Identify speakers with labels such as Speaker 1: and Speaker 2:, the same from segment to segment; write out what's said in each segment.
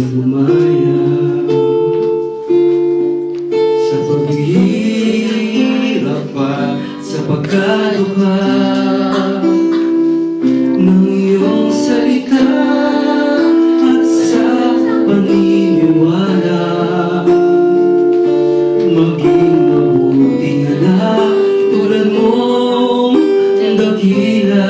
Speaker 1: gumaya sa paghihirap at sa pagkaluha ng iyong salita at sa paniniwala. Maging mabuting anak tulad mong dakila.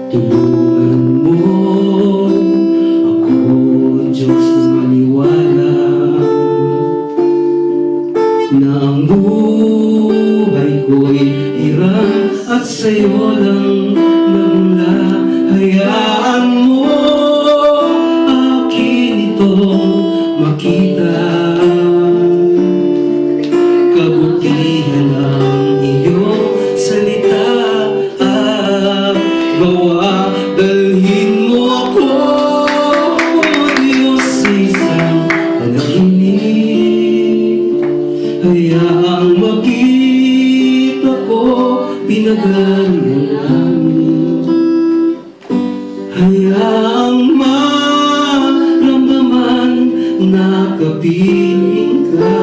Speaker 1: Tulungan mo ako, Diyos, na maniwala na ang buhay ko'y hirang at sa'yo lang nagmula. Hayaan mo akin itong makita, kabutihan ang iyong salita at gawa. Dalhin mo ako, O Diyos, sa isang panaginip. Hayaang makita ko pinagalian namin. Hayaang maramdaman na kapiling ka.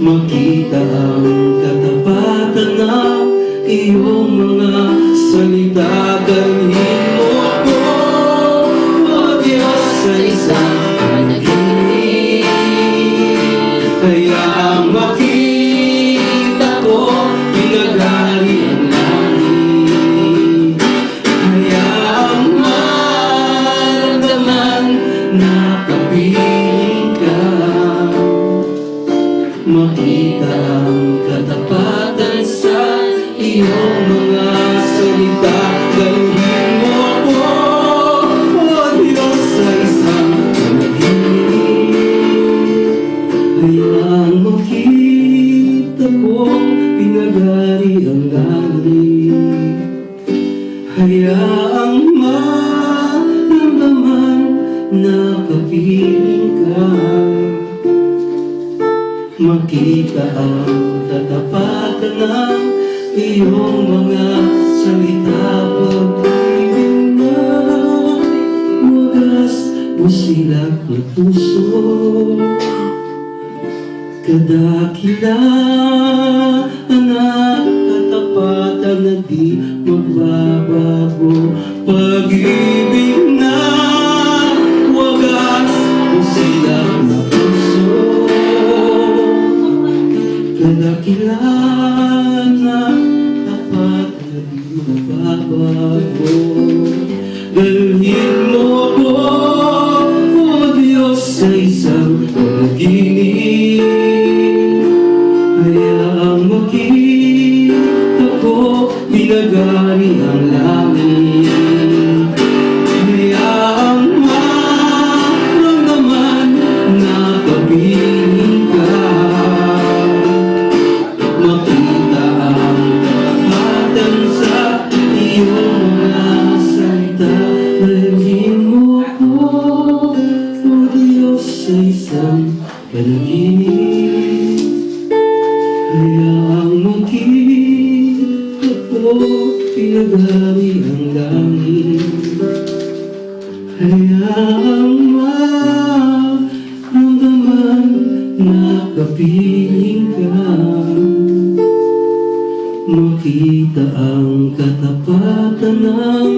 Speaker 1: Makita ang katapatan ng iyong mga salita. Dalhin mo ako, O Diyos, sa isang panaginip. Hayaang makita ko pinagalian namin. Hayaang maramdaman na kapiling ka. Makita ang katapatan sa iyong mga salita. Dalhin mo ako, O Diyos, sa isang panaginip. Hayaang makita ko pinagari ang langit. Hayaang maramdaman na kapiling ka. Makita ang katapatan ng iyong mga salita. Pag-ibig na wagas busilak ng puso, kadakilaan at katapatan na di magbabago. Pag-ibig na wagas busilak ng puso, kadakilaan at katapatan na di magbabago. Dalhin mo ako, O Diyos, sa isang panaginip. Hayaang makita ko pinagari ang langit. Hayaang maramdaman na kapiling ka. Makita ang katapatan sa iyong mga salita. Dalhin mo ako, O Diyos, sa isang panaginip. Hayaang makita ko pinagari ang langit. Hayaang maramdaman na kapiling ka. Makita ang katapatan ng